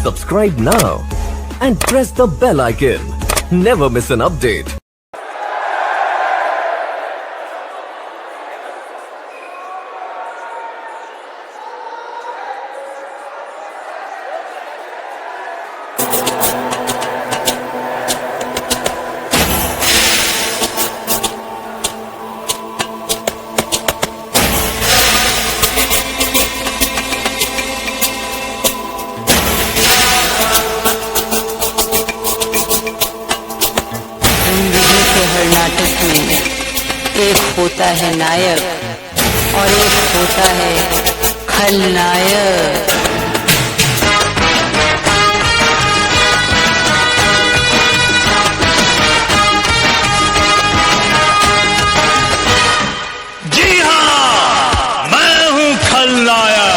Subscribe now and press the bell icon. Never miss an update. हर नाटक में एक होता है नायक और एक होता है खलनायक। जी हाँ, मैं हूँ खलनायक।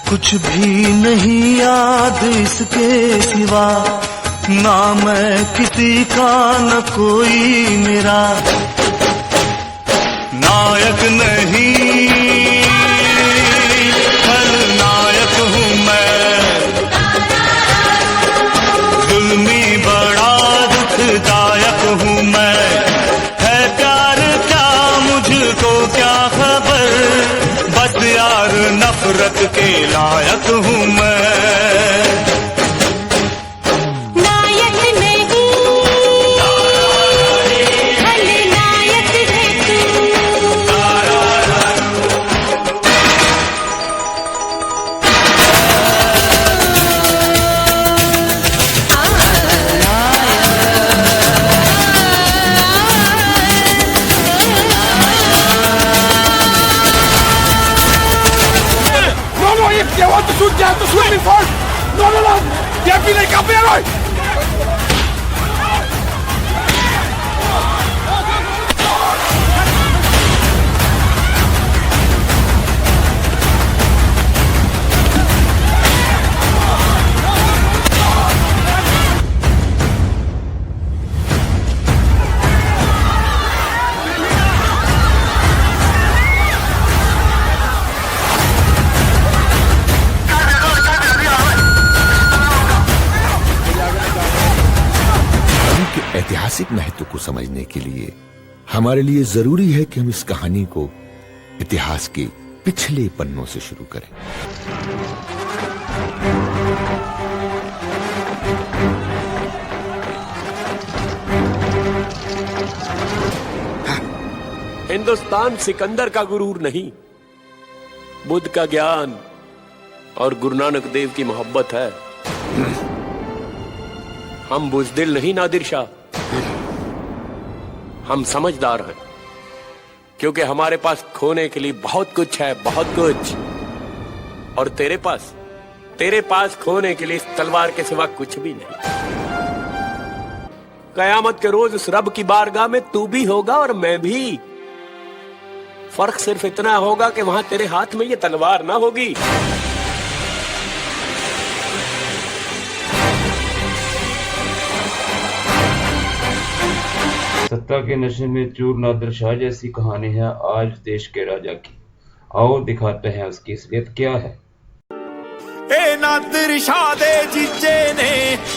कुछ भी नहीं याद इसके सिवा, ना मैं किसी का न कोई मेरा। नायक नहीं खलनायक हूँ मैं, जुल्मी बड़ा दुखदायक हूँ मैं। है प्यार क्या मुझको क्या खबर, बस यार नफरत के लायक हूँ मैं। नायक नहीं खलनायक है If you want to shoot, you have to shoot me first. No. You have to like up here, right? ऐतिहासिक महत्व को समझने के लिए हमारे लिए जरूरी है कि हम इस कहानी को इतिहास के पिछले पन्नों से शुरू करें। हिंदुस्तान सिकंदर का गुरूर नहीं, बुद्ध का ज्ञान और गुरु नानक देव की मोहब्बत है। हम बुज़दिल नहीं नादिर शाह, हम समझदार हैं, क्योंकि हमारे पास खोने के लिए बहुत कुछ है, बहुत कुछ। और तेरे पास खोने के लिए इस तलवार के सिवा कुछ भी नहीं। कयामत के रोज उस रब की बारगाह में तू भी होगा और मैं भी। फर्क सिर्फ इतना होगा कि वहां तेरे हाथ में ये तलवार ना होगी। सत्ता के नशे में चूर नादिर शाह जैसी कहानी है आज देश के राजा की। आओ दिखाते हैं उसकी असलियत क्या है। ए नादिर शाह दे जीजे ने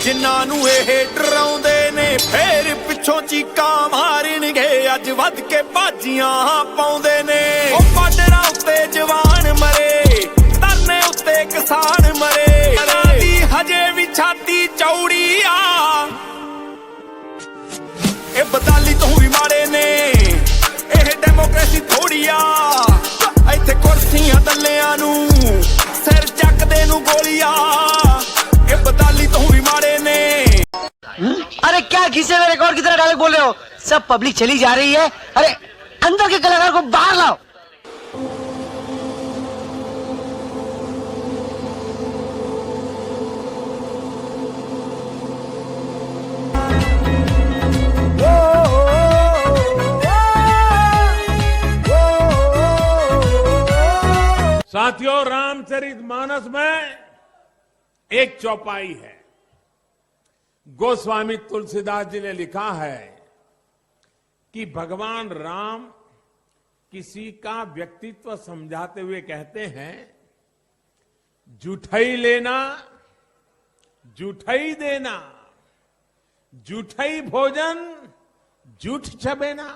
जिन्हां नूं एह डराउंदे ने, फेर पिछों चीकां मारनगे अज वध के बाजियां पाउंदे ने। ओ बाडरां उत्ते जवान मरे, धरने उत्ते किसान मरे, दी हजे भी छाती चौड़ी आ। ए बदाली तो भी माड़े ने, एह डेमोक्रेसी थोड़ी आ। इत्थे कुर्सियां दल्लियां नूं सिर चकदे नूं गोलियां, ए बदाली तो भी माड़े ने। अरे क्या खींचे मेरे रिकॉर्ड की तरह बोल रहे हो? सब पब्लिक चली जा रही है। अरे अंदर के कलाकार को बाहर लाओ। साथियों, रामचरितमानस में एक चौपाई है। गोस्वामी तुलसीदास जी ने लिखा है कि भगवान राम किसी का व्यक्तित्व समझाते हुए कहते हैं, जूठई लेना, जूठई देना, जूठई भोजन, जूठ चबेना।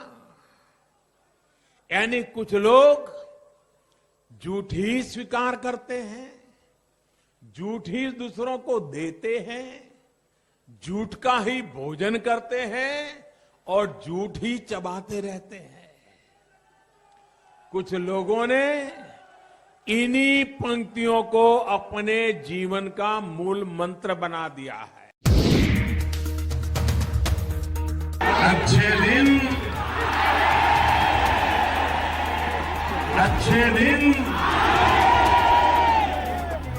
यानी कुछ लोग झूठ ही स्वीकार करते हैं, झूठ ही दूसरों को देते हैं, झूठ का ही भोजन करते हैं और झूठ ही चबाते रहते हैं। कुछ लोगों ने इन्हीं पंक्तियों को अपने जीवन का मूल मंत्र बना दिया है। अच्छे दिन, अच्छे दिन,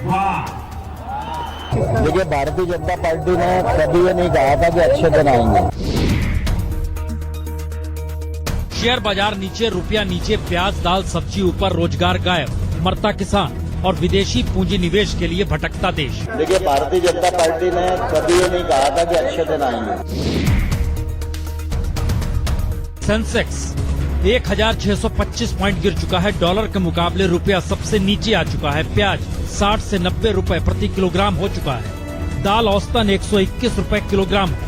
वाह। देखिए, भारतीय जनता पार्टी ने कभी ये नहीं कहा था कि अच्छे दिन आएंगे। शेयर बाजार नीचे, रुपया नीचे, प्याज दाल सब्जी ऊपर, रोजगार गायब, मरता किसान और विदेशी पूंजी निवेश के लिए भटकता देश। देखिए, भारतीय जनता पार्टी ने कभी ये नहीं कहा था कि अच्छे दिन आएंगे। सेंसेक्स 1625 पॉइंट गिर चुका है। डॉलर के मुकाबले रुपया सबसे नीचे आ चुका है। प्याज 60 से 90 रुपए प्रति किलोग्राम हो चुका है। दाल औसतन 121 रुपए किलोग्राम है।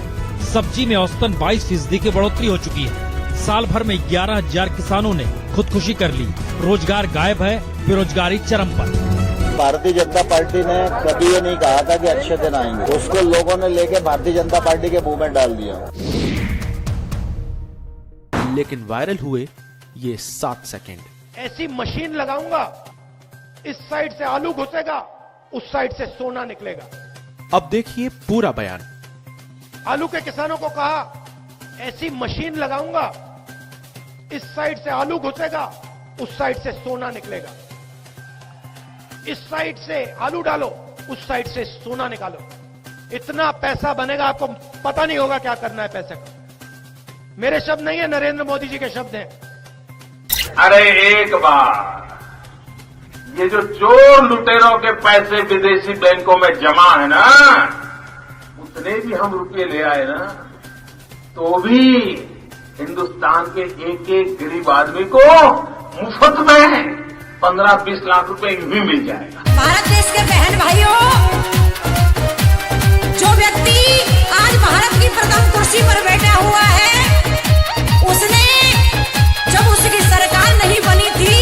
सब्जी में औसतन 22% की बढ़ोतरी हो चुकी है। साल भर में 11,000 किसानों ने खुदकुशी कर ली। रोजगार गायब है, बेरोजगारी चरम पर। भारतीय जनता पार्टी ने कभी ये नहीं कहा था कि अच्छे दिन आएंगे। उसको लोगों ने लेके भारतीय जनता पार्टी के मुंह में डाल दिया। लेकिन वायरल हुए ये 7 सेकंड। ऐसी मशीन लगाऊंगा, इस साइड से आलू घुसेगा, उस साइड से सोना निकलेगा। अब देखिए पूरा बयान। आलू के किसानों को कहा, ऐसी मशीन लगाऊंगा, इस साइड से आलू घुसेगा, उस साइड से सोना निकलेगा। इस साइड से आलू डालो, उस साइड से सोना निकालो। इतना पैसा बनेगा, आपको पता नहीं होगा क्या करना है पैसे का। मेरे शब्द नहीं है, नरेंद्र मोदी जी के शब्द हैं। अरे एक बार ये जो चोर लुटेरों के पैसे विदेशी बैंकों में जमा है ना, उतने भी हम रुपये ले आए ना, तो भी हिंदुस्तान के एक एक गरीब आदमी को मुफ्त में 15-20 लाख रुपए भी मिल जाएगा। भारत देश के बहन भाइयों, जो व्यक्ति आज भारत की प्रथम कुर्सी पर बैठा हुआ है, उसने जब उसकी सरकार नहीं बनी थी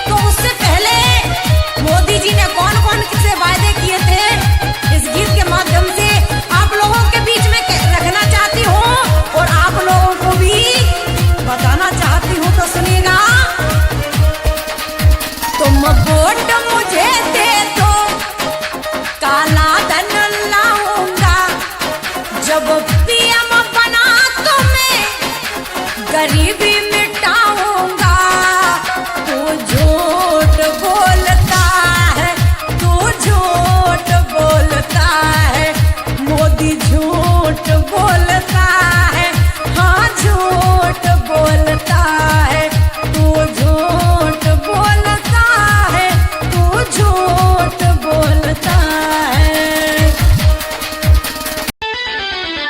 तो उससे पहले मोदी जी ने कौन कौन से वायदे किए थे, इस गीत के माध्यम से आप लोगों के बीच में रखना चाहती हूँ और आप लोगों को भी बताना चाहती हूँ। तो सुनिएगा, तुम वोट मुझे दे दो, काला धन लाऊंगा, जब पीएम बना तो मैं गरीबी मिटाऊंगा। तू झूठ बोलता है, तू झूठ बोलता है, मोदी झूठ बोलता है, हाँ झूठ बोलता है, तू झूठ बोलता है, तू झूठ बोलता है।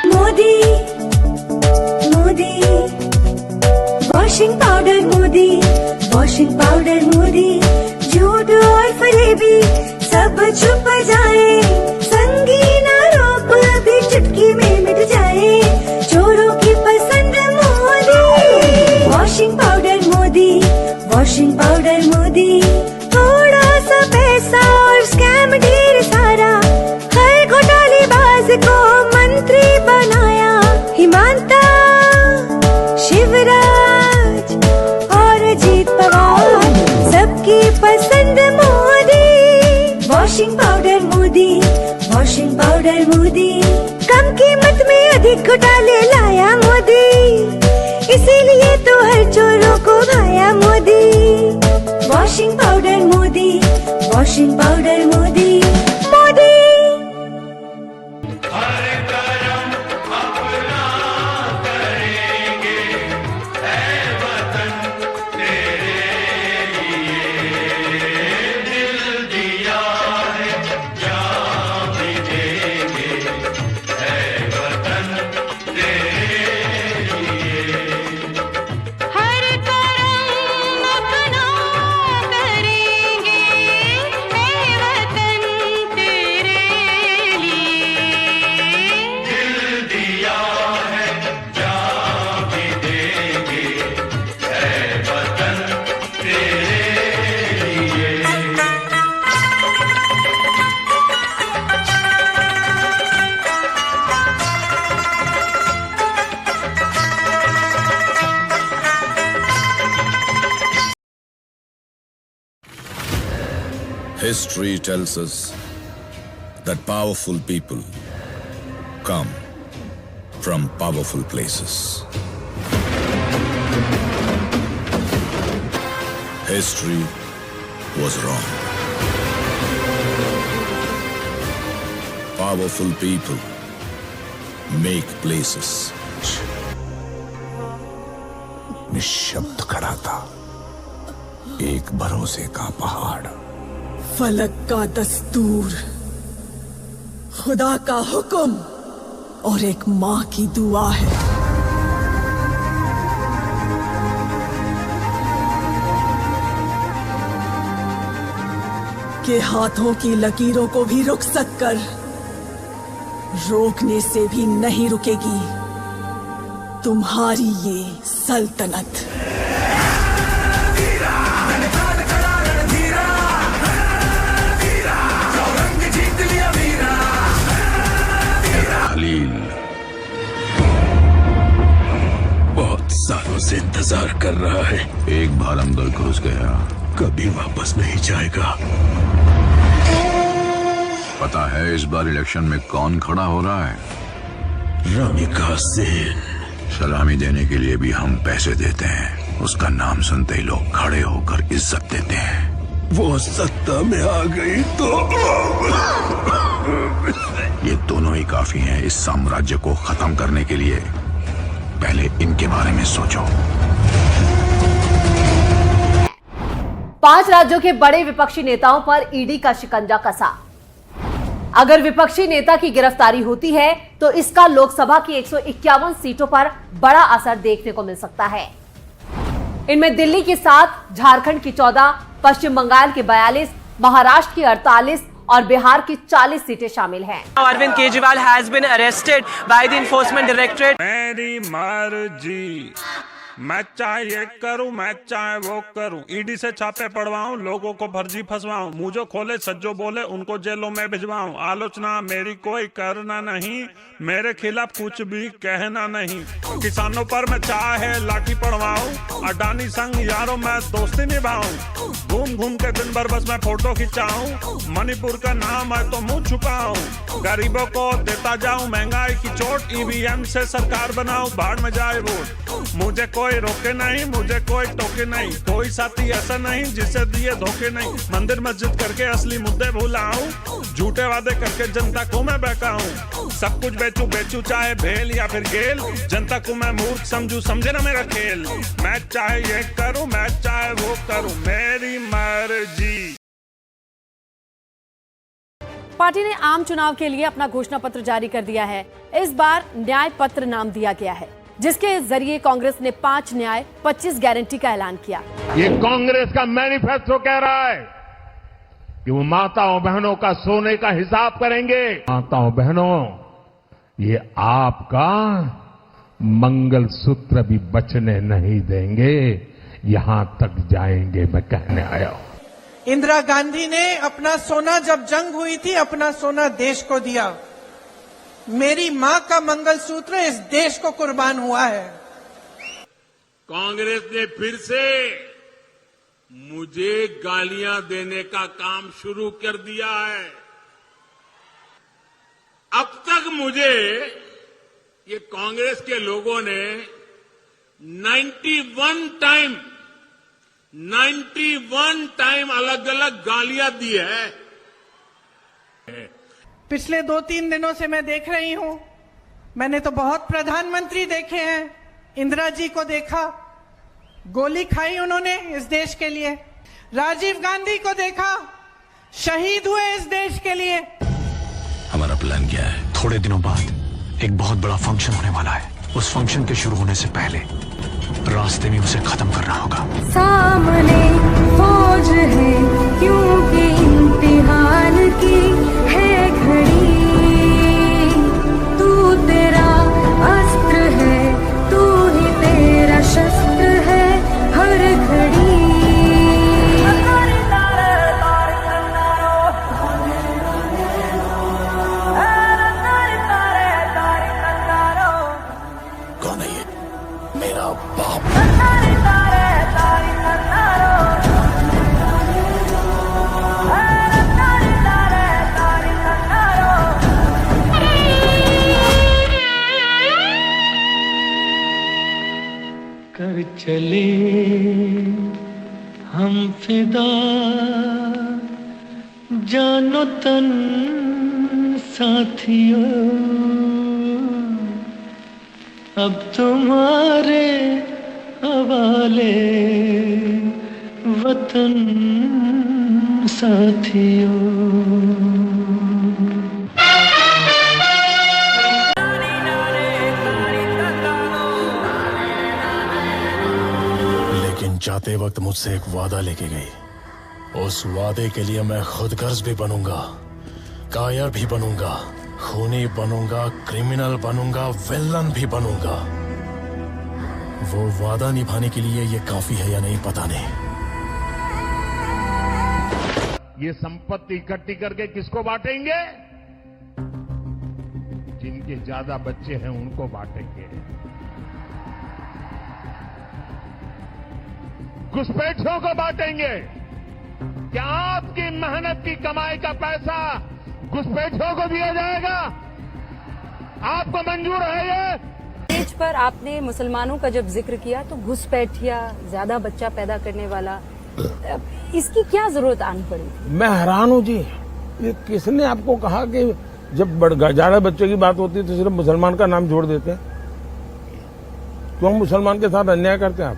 Modi Modi washing powder Modi, washing powder Modi, झूठ और फरेबी सब छुप जाए, संगीन आरोप भी चुटकी में मिट जाए, चोरों की पसंद Modi. Washing powder Modi, washing powder Modi, थोड़ा सा पैसा और स्कैम ढेर सारा, हर घोटालेबाज को मंत्री बनाया। हिमांता, शिवराज और जीत पवार, सबकी पसंद Modi. Washing powder Modi, washing powder Modi, कम कीमत में अधिक घोटाले लाया Modi. Washing powder Modi, washing powder Modi, Modi. History tells us that powerful people come from powerful places. History was wrong. Powerful people make places. निशब्द खड़ा था एक भरोसे का पहाड़। फलक का दस्तूर, खुदा का हुक्म और एक माँ की दुआ है। के हाथों की लकीरों को भी रुखसत कर, रोकने से भी नहीं रुकेगी तुम्हारी ये सल्तनत। बहुत सालों से इंतजार कर रहा है। एक बार अंदर घुस गया कभी वापस नहीं जाएगा। पता है इस बार इलेक्शन में कौन खड़ा हो रहा है? रमिका सेन। सलामी देने के लिए भी हम पैसे देते हैं। उसका नाम सुनते ही लोग खड़े होकर इज्जत देते हैं। वो सत्ता में आ गई तो ये दोनों ही काफी हैं इस साम्राज्य को खत्म करने के लिए। पहले इनके बारे में सोचो। 5 राज्यों के बड़े विपक्षी नेताओं पर ईडी का शिकंजा कसा। अगर विपक्षी नेता की गिरफ्तारी होती है तो इसका लोकसभा की 151 सीटों पर बड़ा असर देखने को मिल सकता है। इनमें दिल्ली की 7, झारखंड की 14, पश्चिम बंगाल की 42, महाराष्ट्र की 48 और बिहार की 40 सीटें शामिल हैं। Arvind Kejriwal has been arrested by the Enforcement Directorate. मेरी मर्जी, मैं चाहे ये करूं, मैं चाहे वो करूं। ईडी से छापे पड़वाऊं, लोगों को फर्जी फंसवाऊं, मुझे खोले सज्जो बोले उनको जेलों में भिजवाऊं। आलोचना मेरी कोई करना नहीं, मेरे खिलाफ कुछ भी कहना नहीं। किसानों पर मैं चाहे लाठी पड़वाऊं, अडानी संग यारों मैं दोस्ती निभाऊं। घूम घूम के दिन भर बस मैं फोटो खिंचाऊं, मणिपुर का नाम है तो मुंह छुपाऊं। गरीबों को देता जाऊं महंगाई की चोट, ईवीएम से सरकार बनाऊं, भाड़ में जाए वोट। मुझे कोई रोके नहीं, मुझे कोई टोके नहीं, कोई साथी ऐसा नहीं जिसे दिए धोखे नहीं। मंदिर मस्जिद करके असली मुद्दे भुलाऊं, झूठे वादे करके जनता को मैं बहकाऊं। सब कुछ बेचूं चाहे भेल या फिर गेल, जनता को मैं मूर्ख समझूं, समझे ना मेरा खेल। मैं चाहे ये करूं, मैं चाहे वो करूं, मेरी मर्जी। पार्टी ने आम चुनाव के लिए अपना घोषणा पत्र जारी कर दिया है। इस बार न्याय पत्र नाम दिया गया है, जिसके जरिए कांग्रेस ने 5 न्याय 25 गारंटी का ऐलान किया। ये कांग्रेस का मैनिफेस्टो कह रहा है कि वो माताओं बहनों का सोने का हिसाब करेंगे। माताओं बहनों, ये आपका मंगलसूत्र भी बचने नहीं देंगे, यहां तक जाएंगे मैं कहने आया हूं। इंदिरा गांधी ने अपना सोना, जब जंग हुई थी, अपना सोना देश को दिया। मेरी मां का मंगलसूत्र इस देश को कुर्बान हुआ है। कांग्रेस ने फिर से मुझे गालियां देने का काम शुरू कर दिया है। अब तक मुझे ये कांग्रेस के लोगों ने 91 टाइम 91 टाइम अलग अलग गालियां दी है। पिछले 2-3 दिनों से मैं देख रही हूं, मैंने तो बहुत प्रधानमंत्री देखे हैं। इंदिरा जी को देखा, गोली खाई उन्होंने इस देश के लिए। राजीव गांधी को देखा, शहीद हुए इस देश के लिए। हमारा प्लान क्या है? थोड़े दिनों बाद एक बहुत बड़ा फंक्शन होने वाला है। उस फंक्शन के शुरू होने से पहले रास्ते में उसे खत्म करना होगा। सामने फौज है क्योंकि इम्तिहान की है घड़ी। तू तेरा अस्त्र है, तू ही तेरा शस्त्र है हर घड़ी। कौन है ये? मेरा बाप। कर चले हम फिदा जानो तन साथियों, अब तुम्हारे हवाले वतन साथियों। लेकिन जाते वक्त मुझसे एक वादा लेके गई। उस वादे के लिए मैं खुदगर्ज भी बनूंगा, कायर भी बनूंगा, खूनी बनूंगा, क्रिमिनल बनूंगा, विलन भी बनूंगा। वो वादा निभाने के लिए ये काफी है या नहीं पता नहीं। ये संपत्ति इकट्ठी करके किसको बांटेंगे? जिनके ज्यादा बच्चे हैं उनको बांटेंगे। घुसपैठियों को बांटेंगे। क्या आपकी मेहनत की कमाई का पैसा घुसपैठियों को दिया जाएगा? आपको मंजूर है ये? स्टेज पर आपने मुसलमानों का जब जिक्र किया तो घुसपैठिया, ज्यादा बच्चा पैदा करने वाला, इसकी क्या जरूरत आनी पड़ी? मैं हैरान हूँ जी, ये किसने आपको कहा कि जब ज्यादा बच्चे की बात होती है तो सिर्फ मुसलमान का नाम जोड़ देते हैं? क्यों मुसलमान के साथ अन्याय करते हैं आप?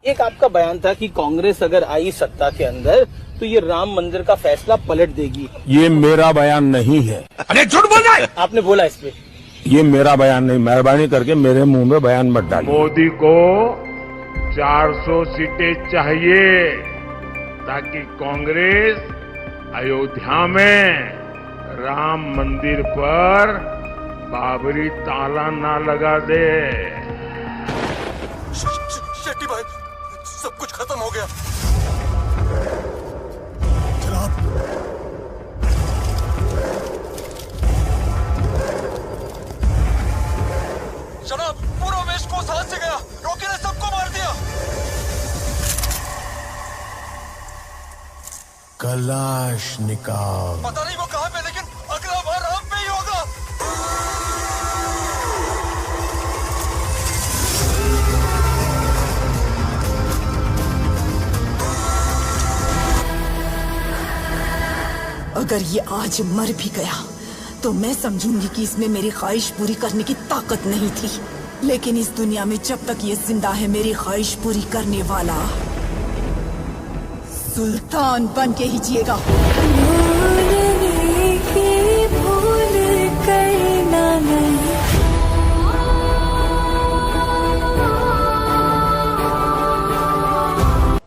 एक आपका बयान था कि कांग्रेस अगर आई सत्ता के अंदर तो ये राम मंदिर का फैसला पलट देगी। ये मेरा बयान नहीं है। अरे झूठ बोल रहा है आपने बोला इस पे। ये मेरा बयान नहीं, मेहरबानी करके मेरे मुंह में बयान मत डालिए। मोदी को 400 सीटें चाहिए ताकि कांग्रेस अयोध्या में राम मंदिर पर बाबरी ताला ना लगा दे। शेट्टी भाई, सब कुछ खत्म हो गया। जनाब, पूरा वेस्ट कोस्ट हाथ से गया। रॉकी ने सबको मार दिया। कलाशनिकोव पता नहीं वो कहां पे, लेकिन अगला बार हम पे ही होगा। अगर ये आज मर भी गया तो मैं समझूंगी कि इसमें मेरी ख्वाहिश पूरी करने की ताकत नहीं थी। लेकिन इस दुनिया में जब तक ये जिंदा है, मेरी ख्वाहिश पूरी करने वाला सुल्तान बन के ही जिएगा।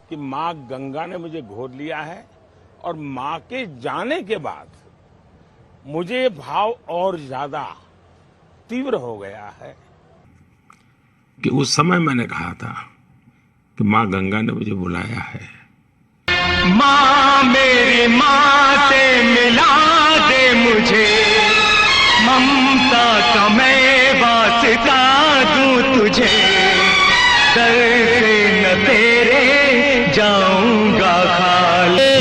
कि माँ गंगा ने मुझे गोद लिया है और माँ के जाने के बाद मुझे भाव और ज्यादा तीव्र हो गया है कि उस समय मैंने कहा था कि माँ गंगा ने मुझे बुलाया है। माँ मेरी माँ से मिला दे मुझे, ममता का मैं वास्ता दूं तुझे। दर से न तेरे जाऊंगा खाले,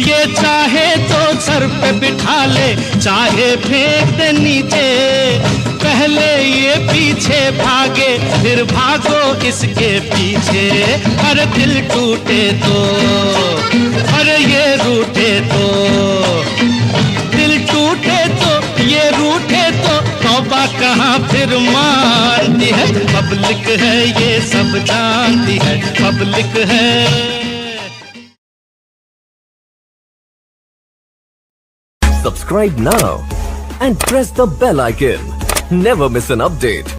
ये चाहे तो सर पे बिठा ले, चाहे फेंक दे नीचे। पहले ये पी पीछे भागे, फिर भागो इसके पीछे। अरे दिल टूटे तो, अरे ये रूठे तो, दिल टूटे तो ये रूठे तो तौबा कहाँ फिर मानती है। पब्लिक है ये सब जानती है, पब्लिक है। Subscribe now and press the bell icon. Never miss an update.